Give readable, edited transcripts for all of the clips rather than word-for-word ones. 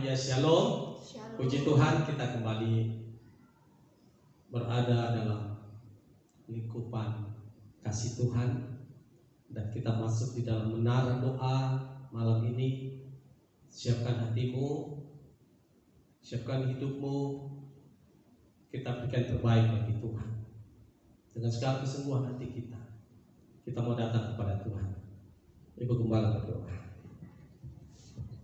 Ya, shalom. Puji Tuhan, kita kembali berada dalam lingkupan kasih Tuhan, dan kita masuk di dalam menara doa malam ini. Siapkan hatimu, siapkan hidupmu. Kita berikan terbaik bagi Tuhan dengan segala kesungguhan hati kita. Kita mau datang kepada Tuhan. Ibu Gembala berdoa.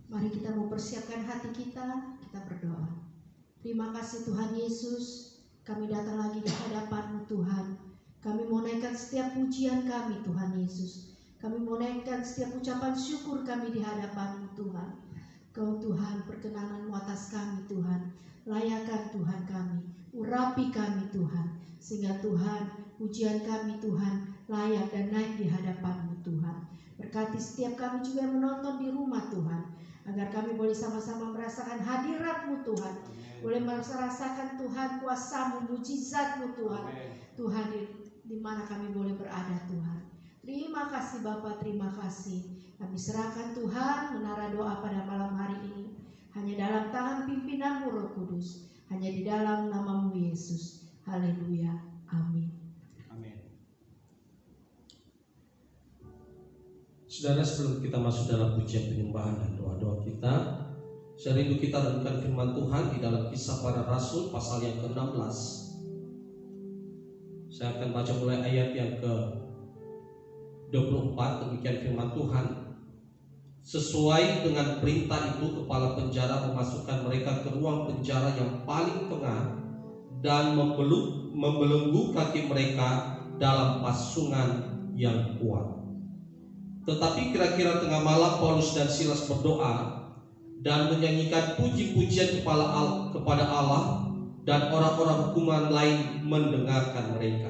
Mari kita mempersiapkan hati kita berdoa. Terima kasih Tuhan Yesus, kami datang lagi di hadapan-Mu Tuhan. Kami mau naikkan setiap pujian kami Tuhan Yesus. Kami mau naikkan setiap ucapan syukur kami di hadapan-Mu Tuhan. Kau Tuhan, perkenanan-Mu atas kami Tuhan. Layakan Tuhan kami, urapi kami Tuhan, sehingga Tuhan, pujian kami Tuhan layak dan naik di hadapan-Mu Tuhan. Berkati setiap kami juga yang menonton di rumah Tuhan, agar kami boleh sama-sama merasakan hadirat-Mu Tuhan. Boleh merasakan Tuhan kuasa-Mu, mujizat-Mu Tuhan. Tuhan di mana kami boleh berada Tuhan. Terima kasih Bapa, terima kasih. Kami serahkan Tuhan menara doa pada malam hari ini hanya dalam tangan pimpinan-Mu Roh Kudus, hanya di dalam nama-Mu Yesus. Haleluya. Amin. Amin. Saudara, sebelum kita masuk dalam pujian penyembahan dan doa-doa kita, saya rindu kita renungkan firman Tuhan di dalam Kisah Para Rasul pasal yang ke-16. Saya akan baca mulai ayat yang ke-24. Demikian firman Tuhan. Sesuai dengan perintah itu, kepala penjara memasukkan mereka ke ruang penjara yang paling tengah dan membelenggu kaki mereka dalam pasungan yang kuat. Tetapi kira-kira tengah malam Paulus dan Silas berdoa dan menyanyikan puji-pujian kepada Allah, dan orang-orang hukuman lain mendengarkan mereka.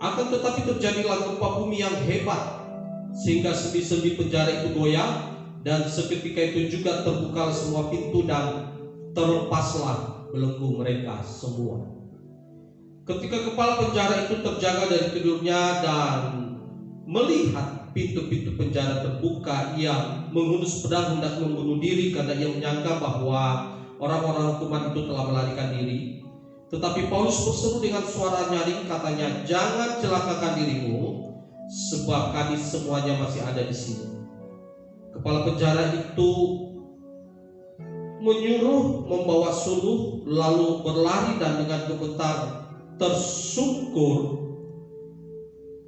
Akan tetapi terjadilah gempa bumi yang hebat, sehingga sendi-sendi penjara itu goyah, dan seketika itu juga terbuka semua pintu dan terlepaslah belenggu mereka semua. Ketika kepala penjara itu terjaga dari tidurnya dan melihat pintu-pintu penjara terbuka, ia menghunus pedang hendak membunuh diri karena ia menyangka bahwa orang-orang hukuman itu telah melarikan diri. Tetapi Paulus berseru dengan suara nyaring, katanya, "Jangan celakakan dirimu, sebab kami semuanya masih ada di sini." Kepala penjara itu menyuruh membawa suluh, lalu berlari dan dengan gemetar tersungkur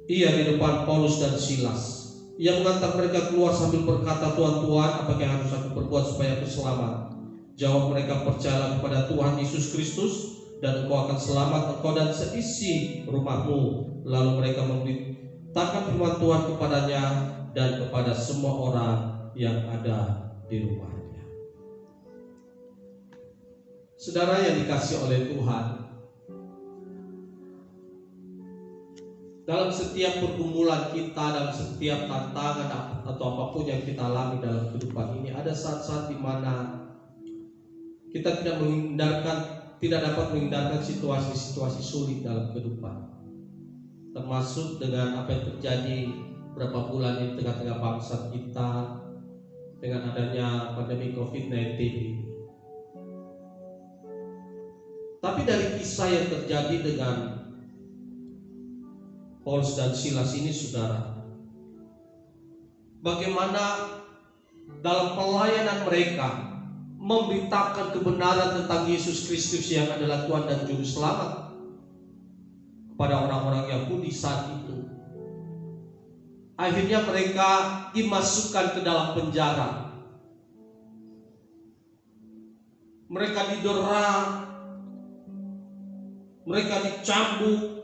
ia di depan Paulus dan Silas. Ia mengantar mereka keluar sambil berkata, "Tuan-tuan, apakah yang harus aku perbuat supaya aku selamat?" Jawab mereka, "Percayalah kepada Tuhan Yesus Kristus dan engkau akan selamat, engkau dan seisi rumahmu." Lalu mereka memberitakan firman Tuhan kepadanya dan kepada semua orang yang ada di rumahnya. Saudara yang dikasihi oleh Tuhan, dalam setiap pergumulan kita, dalam setiap tantangan atau apapun yang kita alami dalam kehidupan ini, ada saat-saat di mana kita tidak dapat menghindarkan situasi-situasi sulit dalam kehidupan. Termasuk dengan apa yang terjadi beberapa bulan di tengah-tengah bangsa kita dengan adanya pandemi COVID-19 ini. Tapi dari kisah yang terjadi dengan Paulus dan Silas ini, saudara, bagaimana dalam pelayanan mereka memberitakan kebenaran tentang Yesus Kristus yang adalah Tuhan dan Juru Selamat kepada orang-orang Yahudi saat itu. Akhirnya mereka dimasukkan ke dalam penjara. Mereka didera, mereka dicambuk.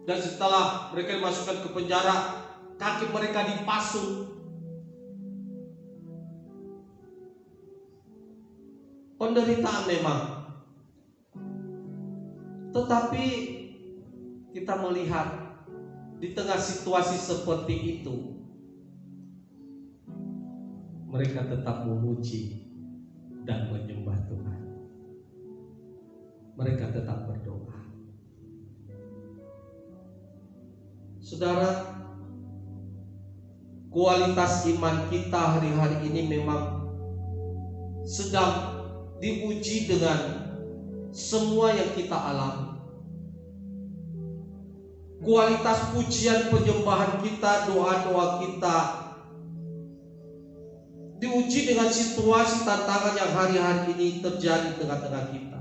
Dan setelah mereka dimasukkan ke penjara, kaki mereka dipasung. Penderitaan memang. Tetapi kita melihat di tengah situasi seperti itu, mereka tetap memuji dan menyembah Tuhan. Mereka tetap berdoa. Saudara, kualitas iman kita hari-hari ini memang sedang diuji dengan semua yang kita alami. Kualitas pujian penyembahan kita, doa-doa kita diuji dengan situasi tantangan yang hari-hari ini terjadi di tengah-tengah kita.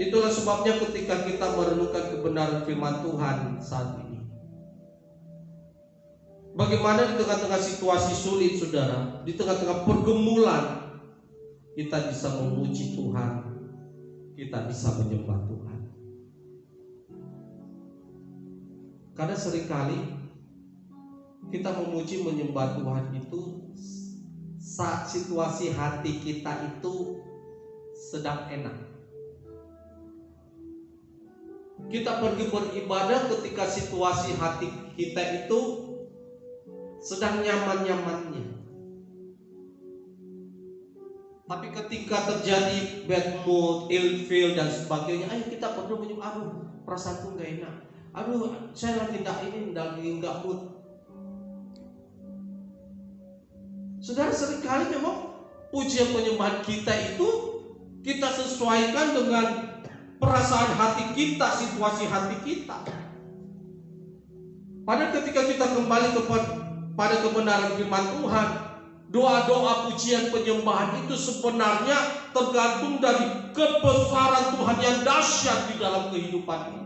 Itulah sebabnya ketika kita merenungkan kebenaran firman Tuhan saat ini, bagaimana di tengah-tengah situasi sulit, saudara, di tengah-tengah pergumulan, kita bisa memuji Tuhan, kita bisa menyembah Tuhan. Karena seringkali kita memuji menyembah Tuhan itu saat situasi hati kita itu sedang enak. Kita pergi beribadah ketika situasi hati kita itu sedang nyaman-nyamannya. Tapi ketika terjadi bad mood, ill feel dan sebagainya, ayo kita perlu menyembah. Aduh, perasaanku gak enak. Aduh, saya lagi gak mood. Saudara, seringkali memang pujian penyembahan kita itu kita sesuaikan dengan perasaan hati kita, situasi hati kita. Padahal ketika kita kembali kepada kebenaran firman Tuhan, doa-doa pujian penyembahan itu sebenarnya tergantung dari kebesaran Tuhan yang dahsyat di dalam kehidupan ini.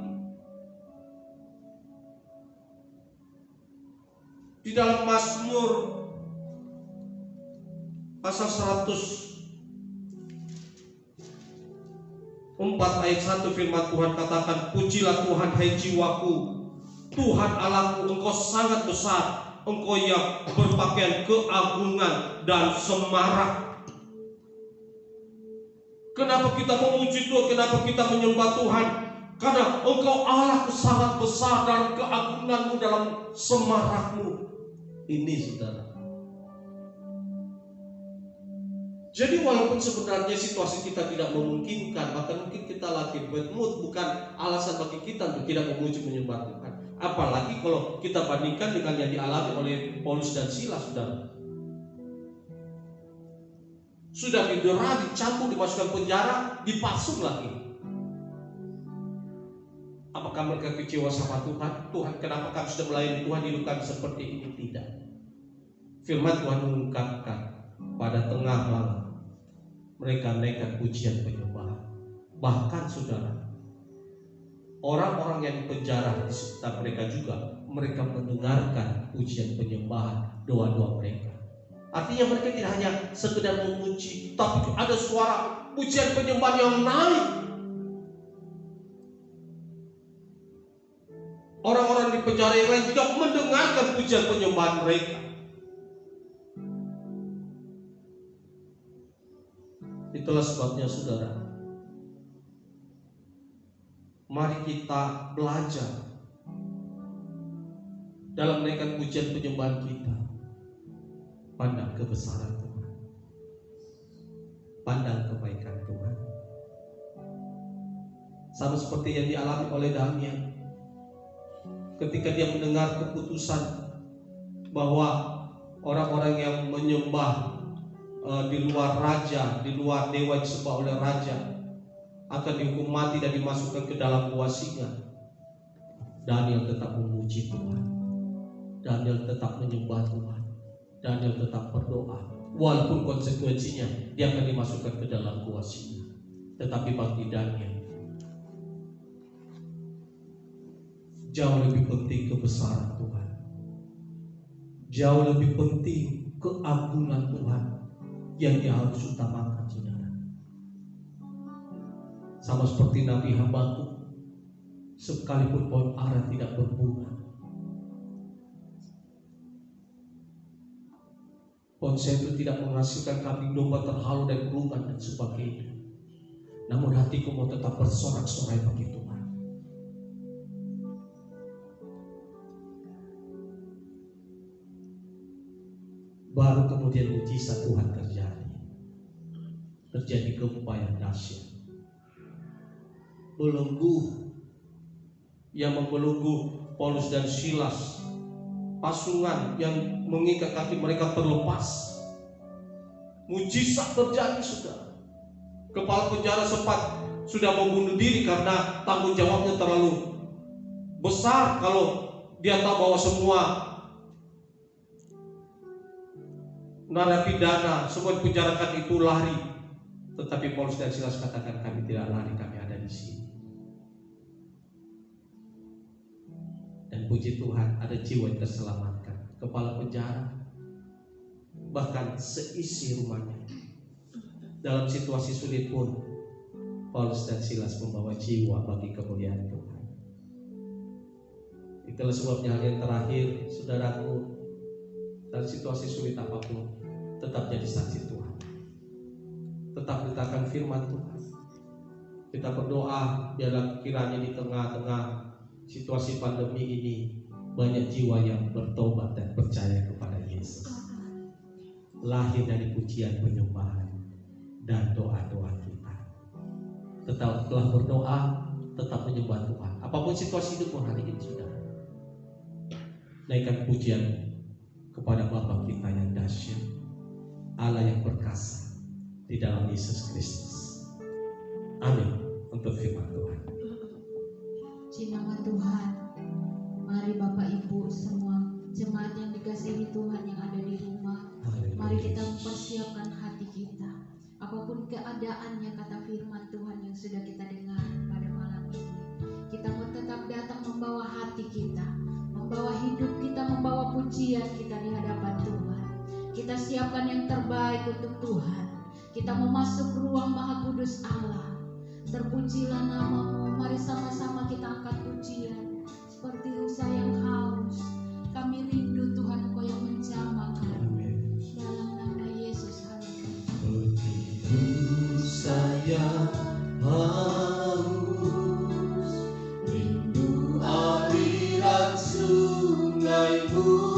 Di dalam Mazmur pasal 104 ayat 1 firman Tuhan katakan, pujilah Tuhan hai jiwaku, Tuhan Allahku, Engkau sangat besar, Engkau yang berpakaian keagungan dan semarak. Kenapa kita memuji Tuhan? Kenapa kita menyembah Tuhan? Karena Engkau Allah sangat besar dalam keagunganmu, dalam semarakmu. Ini, saudara. Jadi walaupun sebenarnya situasi kita tidak memungkinkan, bahkan mungkin kita lagi bad mood, bukan alasan bagi kita untuk tidak memuji menyembah Tuhan. Apalagi kalau kita bandingkan dengan yang dialami oleh Paulus dan Silas, saudara. Sudah didera, dicambuk, dimasukkan penjara, dipasung lagi. Apakah mereka kecewa sama Tuhan? Tuhan, kenapa kami sudah melayani Tuhan, hidup kami seperti ini? Tidak. Firman Tuhan mengungkapkan pada tengah malam mereka naikkan pujian penyembahan. Bahkan, saudara, orang-orang yang dipenjara di sekitar mereka juga, mereka mendengarkan pujian penyembahan, doa-doa mereka. Artinya mereka tidak hanya sekedar memuji, tapi ada suara pujian penyembahan yang naik. Orang-orang di penjara yang lain juga mendengarkan pujian penyembahan mereka. Itulah sebabnya, saudara, mari kita belajar dalam menaikkan pujian penyembahan kita. Pandang kebesaran Tuhan, pandang kebaikan Tuhan. Sama seperti yang dialami oleh Daniel ketika dia mendengar keputusan bahwa orang-orang yang menyembah di luar raja, di luar dewa yang disembah oleh raja akan dihukum mati dan dimasukkan ke dalam gua singa. Daniel tetap memuji Tuhan, Daniel tetap menyembah Tuhan, Daniel tetap berdoa, walaupun konsekuensinya dia akan dimasukkan ke dalam gua singa. Tetapi bagi Daniel jauh lebih penting kebesaran Tuhan, jauh lebih penting keagungan Tuhan yang dia harus utamakan, saudara. Sama seperti Nabi Habakuk, sekalipun pohon ara tidak berbunga, pohon sendu tidak menghasilkan kambing domba terhalu dan kurban dan sebagainya, namun hatiku mau tetap bersorak-sorai bagi Tuhan. Baru kemudian mujizat Tuhan terjadi gempa yang dahsyat, belenggu yang membelenggu Paulus dan Silas pasungan yang mengikat kaki mereka terlepas. Mujizat terjadi, saudara. Kepala penjara sempat sudah membunuh diri karena tanggung jawabnya terlalu besar. Kalau dia tahu bahwa semua narapidana, semua dipenjarakan itu lari, tetapi Paulus dan Silas katakan, kami tidak lari, kami ada di sini. Dan puji Tuhan, ada jiwa yang terselamatkan. Kepala penjara, bahkan seisi rumahnya, dalam situasi sulit pun Paulus dan Silas membawa jiwa bagi kemuliaan Tuhan. Itulah sebabnya hal yang terakhir, saudaraku, dalam situasi sulit apapun, tetap jadi saksi Tuhan. Tetap beritakan firman Tuhan. Kita berdoa, biarlah kiranya di tengah-tengah situasi pandemi ini banyak jiwa yang bertobat dan percaya kepada Yesus. Lahir dari pujian, penyembahan, dan doa-doa kita. Tetaplah berdoa, tetap menyembah Tuhan. Apapun situasi hidupmu hari ini, saudara, naikkan pujian kepada Bapa kita yang dahsyat, Allah yang perkasa di dalam Yesus Kristus. Amin. Untuk firman Tuhan. Puji nama Tuhan. Mari Bapak Ibu semua jemaat yang dikasihi Tuhan yang ada di rumah, mari kita mempersiapkan hati kita. Apapun keadaannya, kata firman Tuhan yang sudah kita dengar pada malam ini, kita mau tetap datang membawa hati kita, membawa hidup kita, membawa pujian kita di hadapan Tuhan. Kita siapkan yang terbaik untuk Tuhan. Kita mau masuk ruang Maha Kudus Allah. Terpujilah namamu. Mari sama-sama kita angkat pujian seperti rusa yang haus. Kami rindu Tuhan, Engkau yang menjamah kami. Dalam nama Yesus, haleluya. Rusa yang haus, rindu aliran sungaimu.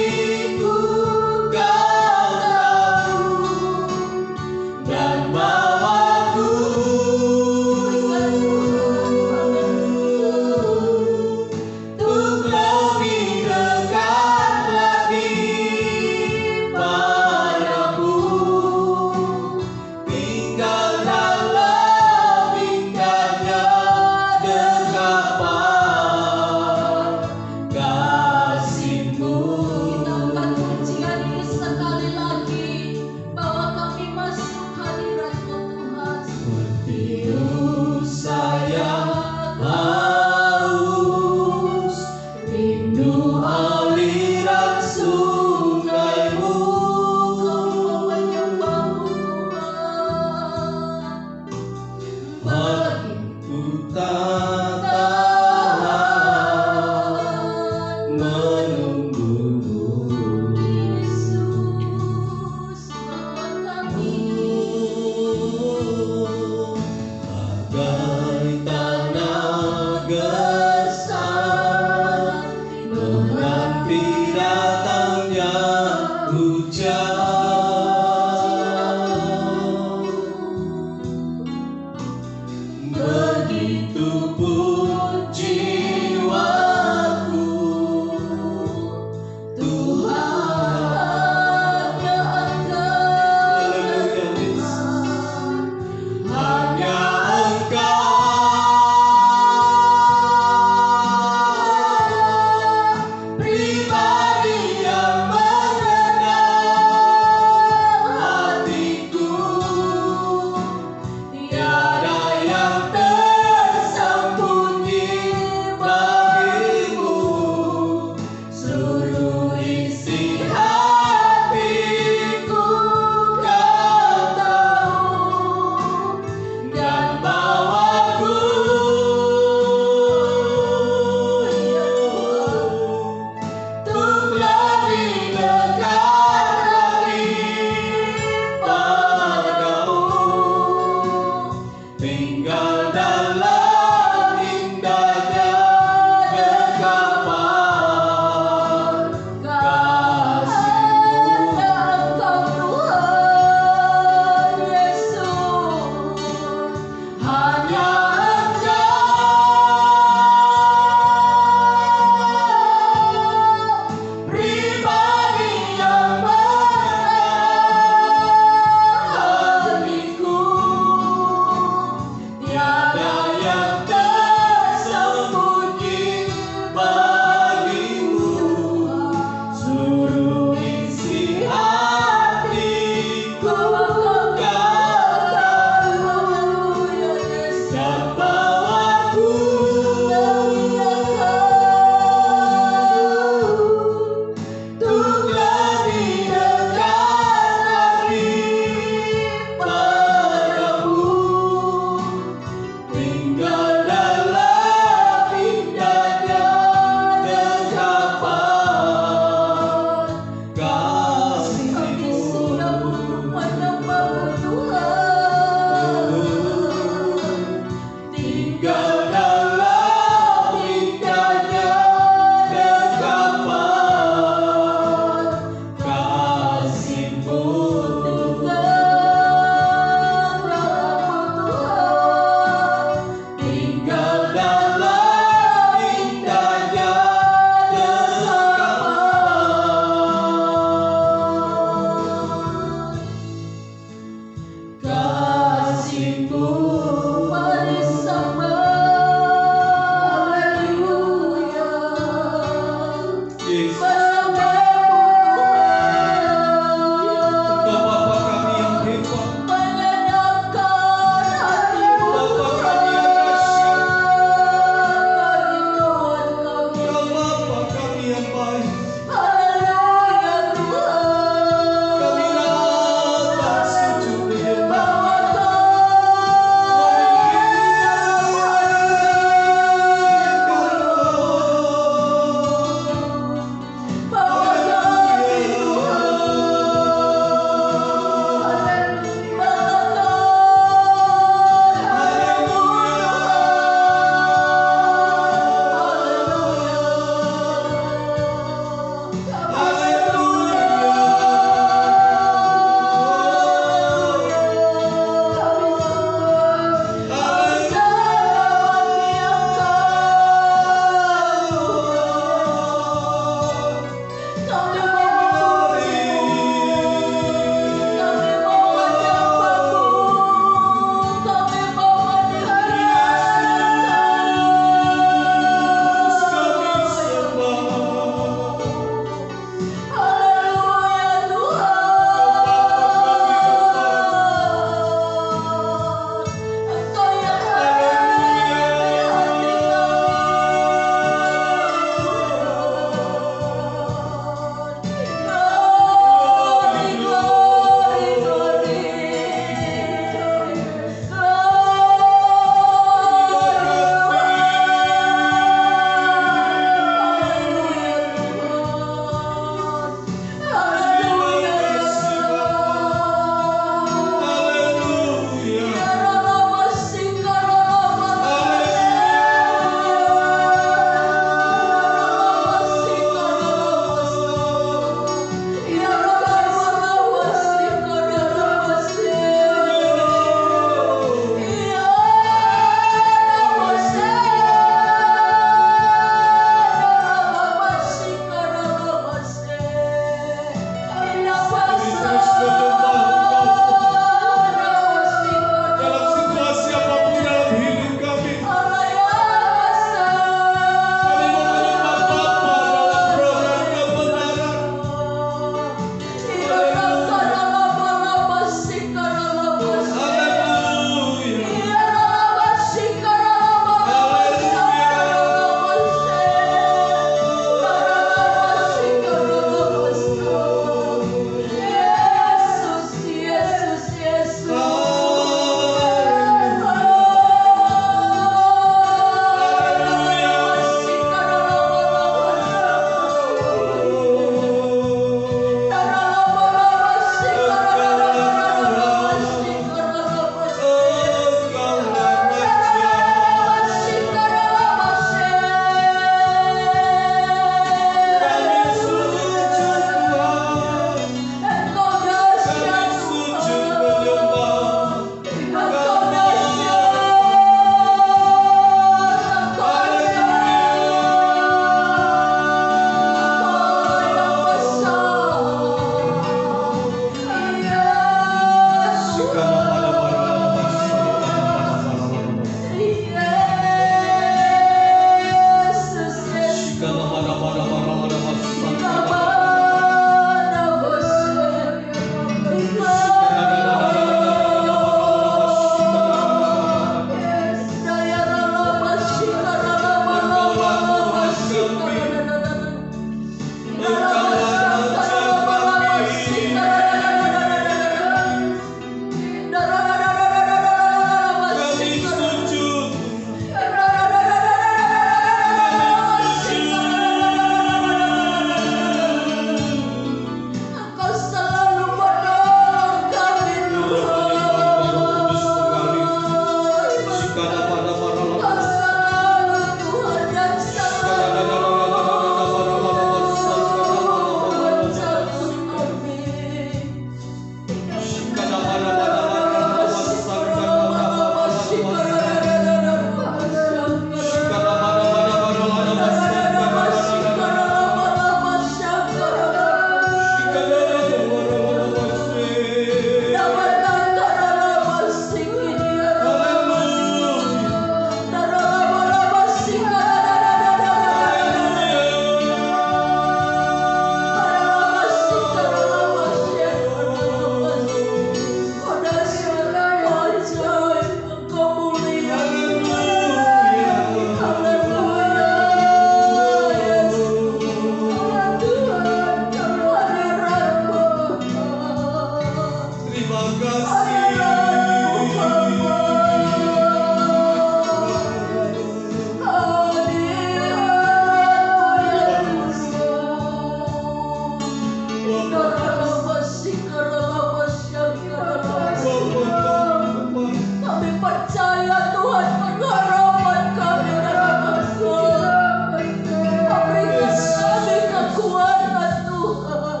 Kami percaya Tuhan pengharapan kami dalam Tuhan. Berikan kami kekuatan Tuhan.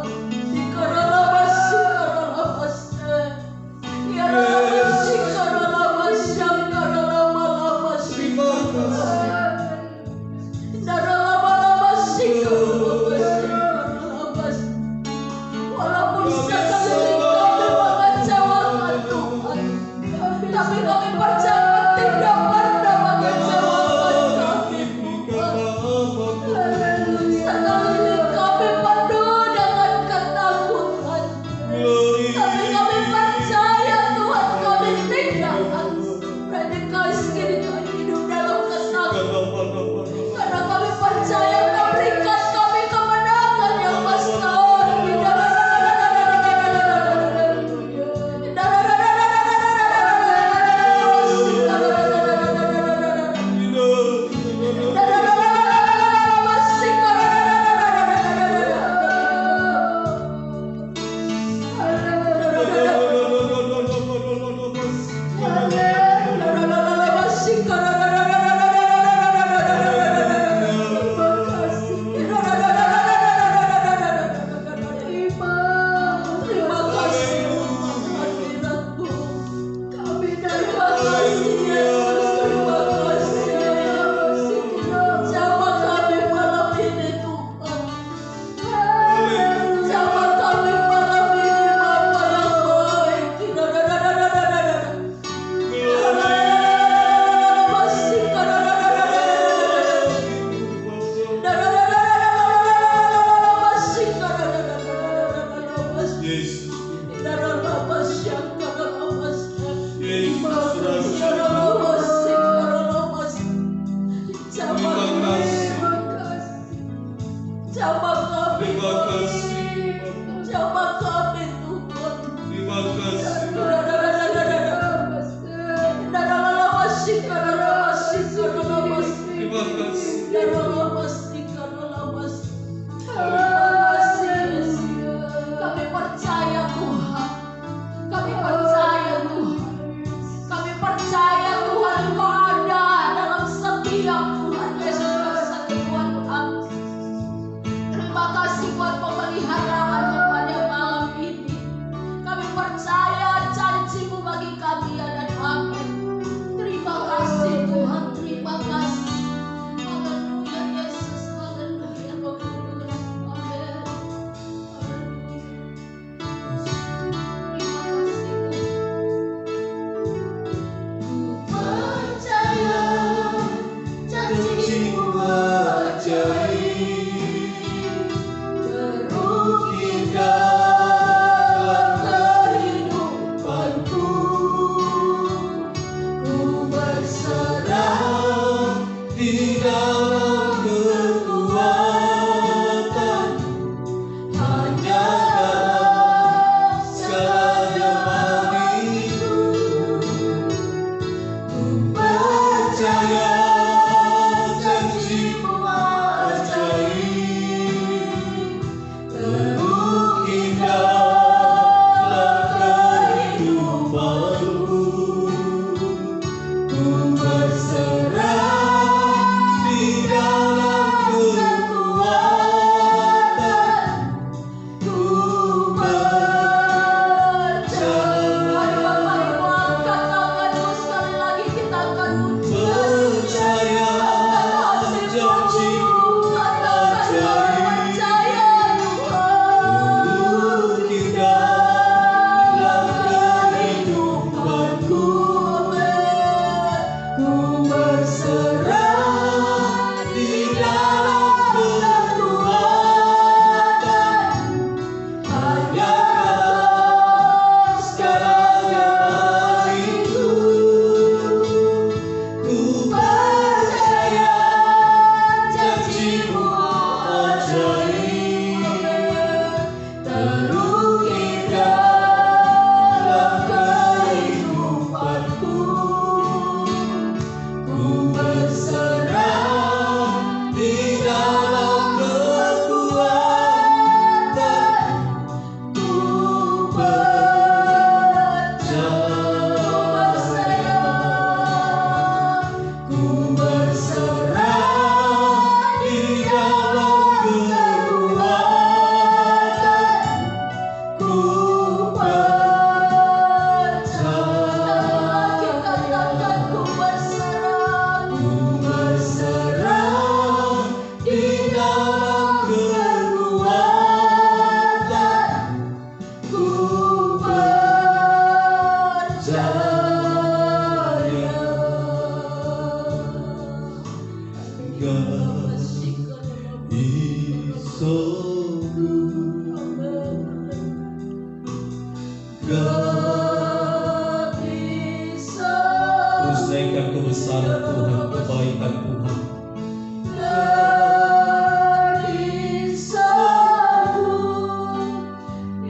Terus naikkan kebesaran Tuhan, kebaikan Tuhan.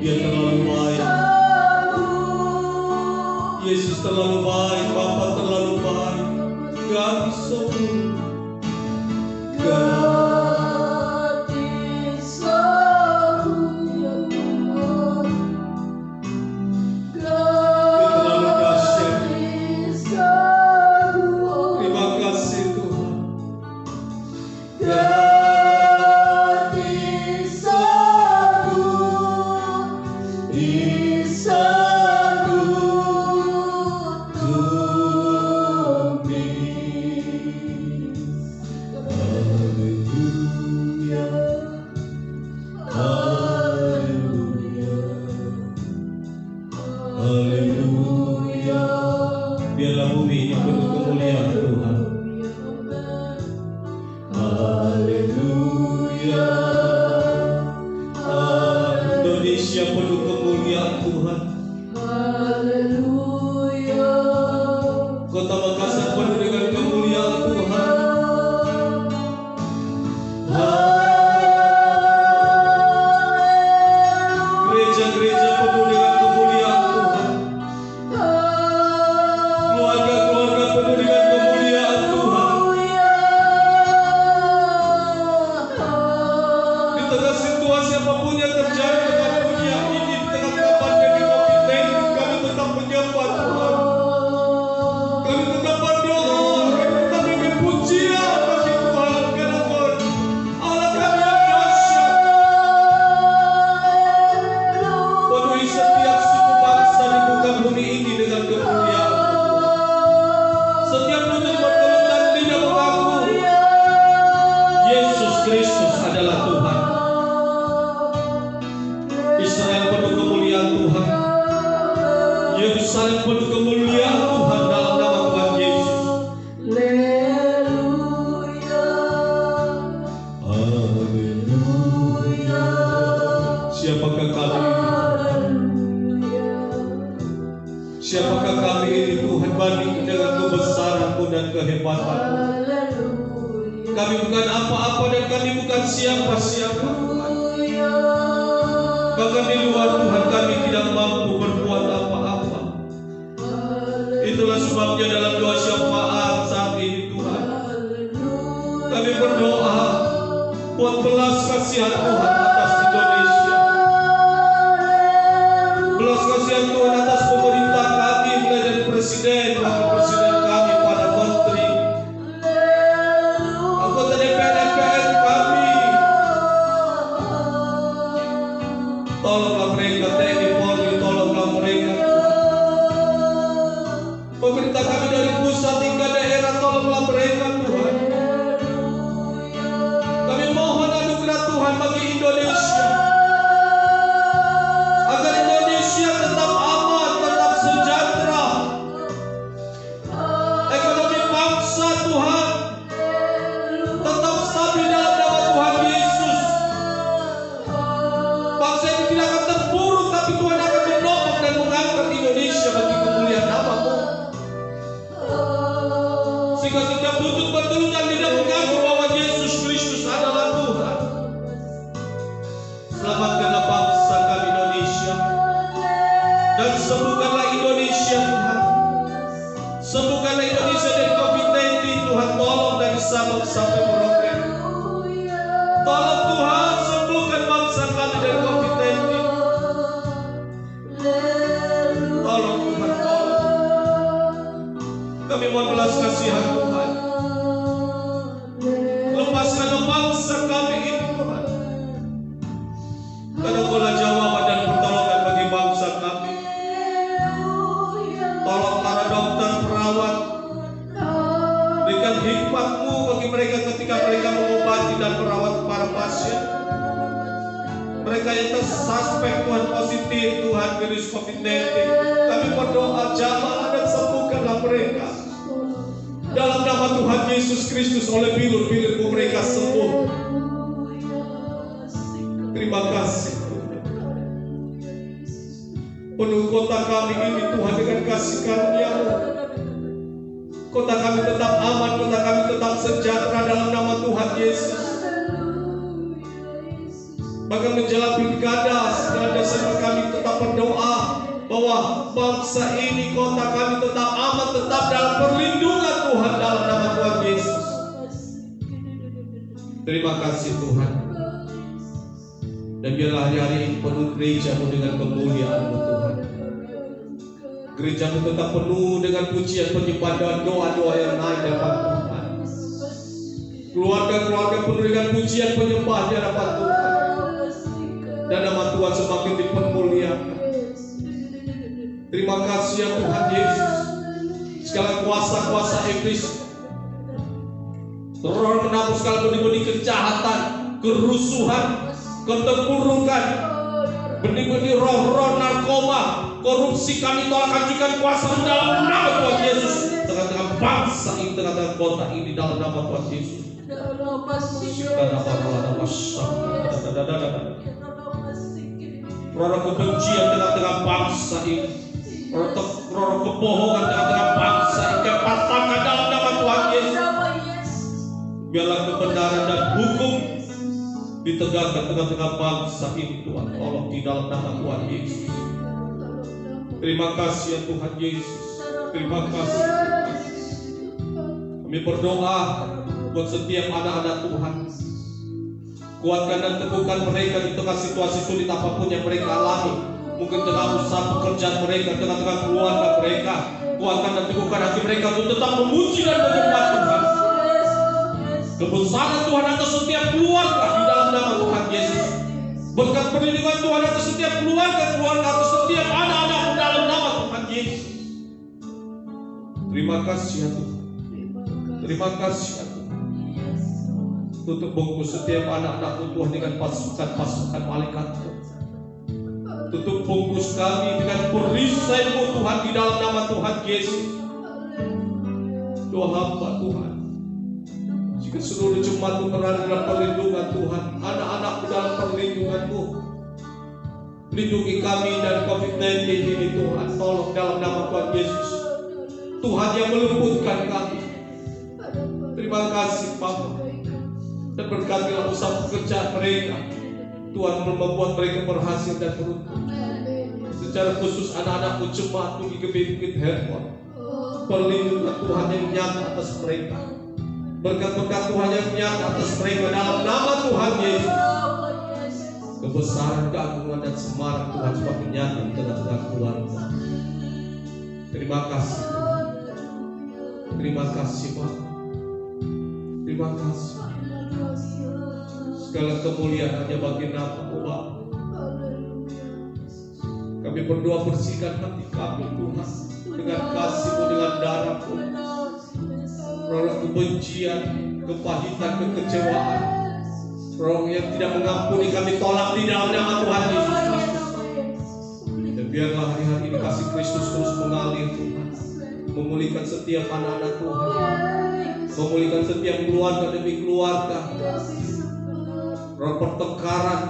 Dia terlalu baik. Yesus terlalu baik, Bapa terlalu baik. Gak bisa buruk. Biarlah bumi ini penuh kemuliaan Tuhan. Haleluya. Indonesia penuh kemuliaan Tuhan. Haleluya. Kota Makassar penuh dengan kemuliaan Tuhan. Gereja-gereja penuh dengan kemuliaan Tuhan. Keluarga-keluarga penuh dengan kemuliaan Tuhan. Di tengah situasi apapun yang terjadi dengan dunia ini, di tengah pandemi COVID-19, kami tetap menyembah Tuhan. Kami tetap berdoa, kami tetap memberi pujian bagi Tuhan, karena Tuhan Allah kami yang dahsyat. Penuhi setiap suku bangsa di muka bumi ini dengan kemuliaan. Setiap lutut bertelut dan lidah mengaku Yesus Kristus adalah Tuhan. Israel penuh kemuliaan Tuhan. Yerusalem penuh kemuliaan Tuhan dalam nama Tuhan Yesus. Haleluya. Siapakah kami ini? Siapakah kami ini Tuhan banding dengan kebesaran-Mu dan kehebatan-Mu? Kami bukan apa-apa dan kami bukan siapa-siapa Tuhan. Bahkan di luar Tuhan kami tidak mampu berbuat apa-apa. Itulah sebabnya dalam doa syafaat saat ini Tuhan, kami berdoa buat belas kasihan Tuhan atas Indonesia. Belas kasihan Tuhan atas pemerintah kami, mulai dari presiden, wakil presiden kami, para menteri, anggota DPR, MPR kami. Tolonglah mereka, TNI Polri, tolonglah mereka. Pemerintah kami dari pusat hingga daerah, tolonglah mereka Tuhan. Kami mohon anugerah Tuhan bagi Indonesia, agar Indonesia tetap aman, tetap sejahtera. Ekonomi bangsa Tuhan tetap stabil dalam nama Tuhan Yesus. Bangsa ini tidak akan terpuruk, tapi Tuhan akan menolong dan mengangkat Indonesia bagi kemuliaan nama-Mu. Sehingga setiap lutut bertelut dan lidah mengaku bahwa Yesus Kristus adalah Tuhan. Selamatkanlah bangsa kami Indonesia, dan sembuhkanlah Indonesia Tuhan. Sembuhkanlah Indonesia dari COVID-19 Tuhan, tolong dari Sabang sampai Merauke. Tolong Tuhan, sembuhkan bangsa kami dari COVID-19. Tolong Tuhan, tolong. Kami mohon belas kasihan Tuhan. Lepaskanlah bangsa kami ini Tuhan, karena Engkaulah jawaban dan pertolongan bagi bangsa kami. Tolong para dokter, perawat, berikan hikmat-Mu bagi mereka ketika mereka mengobati dan merawat para pasien. Mereka yang tersuspek Tuhan positif Tuhan virus COVID-19, kami berdoa jamah dan sembuhkanlah mereka. Dalam nama Tuhan Yesus Kristus, oleh bilur-bilur-Mu mereka sembuh. Terima kasih Tuhan. Penuh kota kami ini Tuhan dengan kasih karunia-Mu. Kota kami tetap aman, kota kami tetap sejahtera dalam nama Tuhan Yesus. Bahkan menjelang pilkada, segala Desember kami tetap berdoa bahwa bangsa ini, kota kami tetap aman, tetap dalam perlindungan Tuhan dalam nama Tuhan Yesus. Terima kasih Tuhan. Dan biarlah hari-hari ini penuh gereja-Mu dengan kemuliaan-Mu Tuhan. Gereja-Mu tetap penuh dengan pujian, penyembahan dan doa-doa yang naik di hadapan Tuhan. Keluarga-keluarga penuh dengan pujian, penyembahan di hadapan Tuhan. Dan nama Tuhan semakin dipermuliakan. Terima kasih ya Tuhan Yesus. Segala kuasa-kuasa iblis, roh menabur segala benih-benih kejahatan, kerusuhan, keterpurukan, benih-benih roh-roh narkoba, korupsi, kami tolak hancurkan kuasa dalam nama Tuhan Yesus. Tengah-tengah bangsa ini, tengah-tengah kota ini dalam nama Tuhan Yesus. Roh kebencian tengah-tengah bangsa ini, roh kebohongan tengah-tengah bangsa ini, katakan dalam nama Tuhan Yesus. Biarlah kebenaran dan hukum ditegakkan tengah-tengah bangsa ini Tuhan. Tolong di dalam nama Tuhan Yesus. Terima kasih ya Tuhan Yesus. Terima kasih. Kami berdoa buat setiap anak-anak Tuhan. Kuatkan dan teguhkan mereka di tengah situasi sulit apapun yang mereka alami. Mungkin tengah usaha pekerjaan mereka, tengah-tengah keluarga mereka. Kuatkan dan teguhkan hati mereka untuk tetap memuji dan menyembah Tuhan. Kebesaran Tuhan atas setiap keluarga di dalam nama Tuhan Yesus. Berkat perlindungan Tuhan atas setiap keluarga, atas setiap anak-anak dalam nama Tuhan Yesus. Terima kasih ya Tuhan. Terima kasih ya Tuhan. Tutup bungkus setiap anak-anak Tuhan dengan pasukan-pasukan malaikat. Tutup bungkus kami dengan perisai-Mu Tuhan di dalam nama Tuhan Yesus. Doa hamba Tuhan, jika seluruh jemaat-Mu berada dalam perlindungan Tuhan, anak-anak-Mu dalam perlindungan-Mu, lindungi kami dari COVID-19 ini Tuhan. Tolong dalam nama Tuhan Yesus, Tuhan yang meluputkan kami. Terima kasih Bapa. Dan berkatilah usaha pekerjaan mereka. Tuhan membuat mereka berhasil dan beruntung. Secara khusus anak-anak-Mu jemaat-Mu di Bukit Hermon, perlindungan Tuhan yang nyata atas mereka. Berkat-berkat Tuhan yang nyata atas mereka dalam nama Tuhan Yesus. Kebesaran, keagungan dan semarak Tuhan semakin nyata di tengah-tengah keluarga. Terima kasih. Terima kasih Pak. Terima kasih. Segala kemuliaan hanya bagi nama-Mu Bapa. Kami berdoa bersihkan hati kami Tuhan dengan kasih-Mu, dengan darah-Mu. Roh kebencian, kepahitan, kekecewaan, roh yang tidak mengampuni kami tolak di dalam nama Tuhan Yesus Kristus. Dan biarlah hari-hari ini kasih Kristus terus mengalir Tuhan, memulihkan setiap anak-anak Tuhan, memulihkan setiap keluarga demi keluarga. Roh pertengkaran,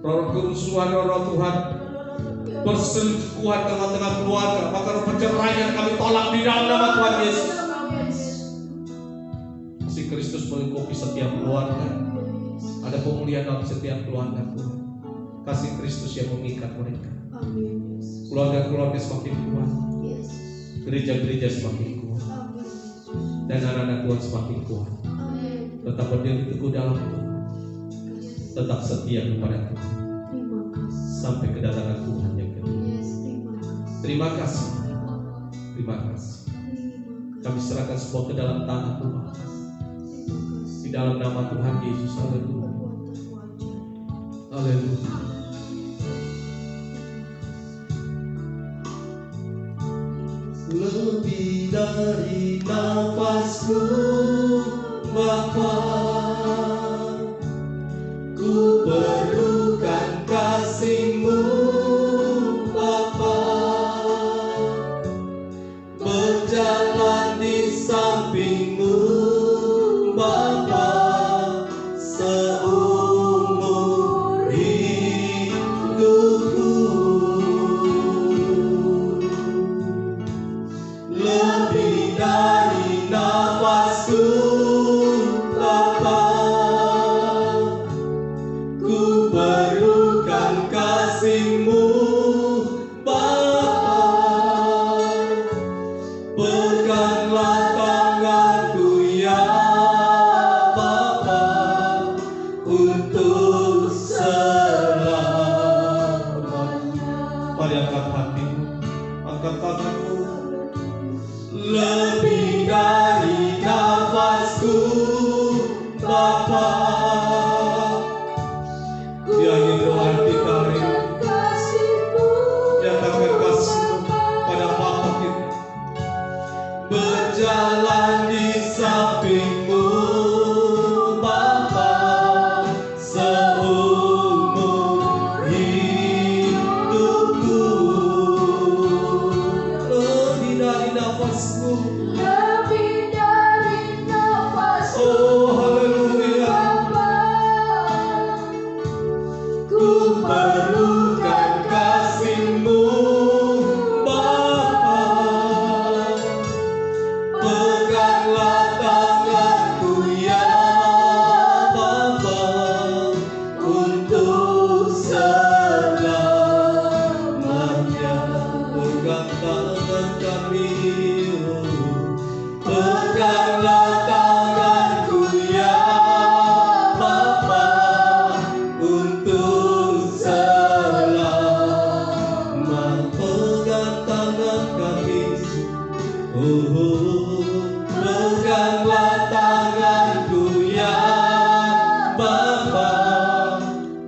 roh kerusuhan, roh Tuhan, perselingkuhan tengah-tengah keluarga, maka roh perceraian kami tolak di dalam nama Tuhan Yesus. Si Kristus melingkupi setiap keluarga, ada pemulihan dalam setiap keluarga Tuhan. Kasih Kristus yang mengikat mereka. Keluarga-keluarga semakin kuat, gereja-gereja semakin kuat, dan anak-anak Tuhan semakin kuat. Tetap berdiri teguh dalam Tuhan, tetap setia kepada Tuhan sampai kedatangan Tuhan yang kedua. Terima kasih. Terima kasih. Kami serahkan semua ke dalam tangan Tuhan. Di dalam nama Tuhan Yesus. Haleluya. Haleluya. Lebih dari nafasku Bapa, ku perlukan kasih-Mu Bapa, berjalan di samping-Mu Bapa, seumur hidupku. angkat hatimu, angkat tanganmu. Lebih dari nafasku, Bapa. Dia ingin doa kita hari ini. Nyatakan kasih-Mu pada Bapa kita. Berjalan di samping-Mu, Bapa, seumur hidupku. Lebih dari nafasku, oh haleluya. Ku perlukan kasih-Mu, Bapa. Peganglah tanganku ya Bapa, untuk selamanya. Pegang tangan kami, peganglah tanganku ya Bapa, untuk selamanya. Pegang tangan kami, peganglah tanganku ya Bapa,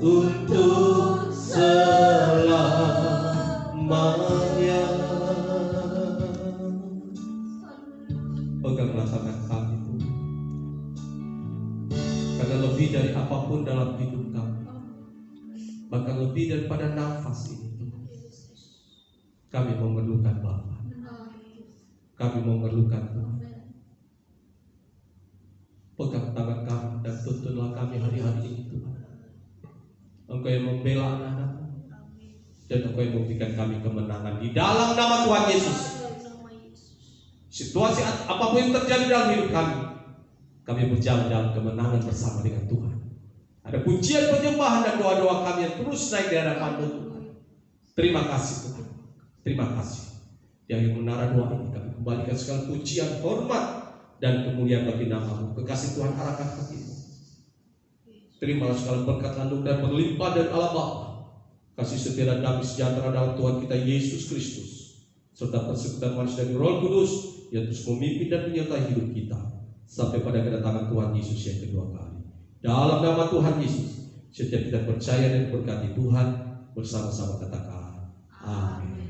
untuk selamanya. Peganglah tangan kami, karena lebih dari apapun dalam hidup kami, bahkan lebih daripada nafas ini, kami memerlukan Bapa. Kami memerlukan Tuhan. Pegang tangan kami dan tuntunlah kami hari-hari ini Tuhan. Engkau yang membela anak-anak-Mu, dan Engkau yang memberikan kami kemenangan di dalam nama Tuhan Yesus. Situasi apapun yang terjadi dalam hidup kami berjalan dalam kemenangan bersama dengan Tuhan. Ada pujian, penyembahan dan doa-doa kami yang terus naik di hadapan-Mu Tuhan. Terima kasih Tuhan. Terima kasih. Yang menara doa ini kami kembalikan segala pujian, hormat dan kemuliaan bagi nama-Mu. Kekasih Tuhan, arahkan hati-Mu. Terimalah segala berkat anugerah berlimpah dan Allah Bapa, kasih setia dan damai sejahtera dalam Tuhan kita Yesus Kristus, serta persekutuan manusia dari Roh Kudus yang terus memimpin dan menyertai hidup kita sampai pada kedatangan Tuhan Yesus yang kedua kali. Dalam nama Tuhan Yesus, setiap kita percaya dan berkati Tuhan bersama-sama katakan amin.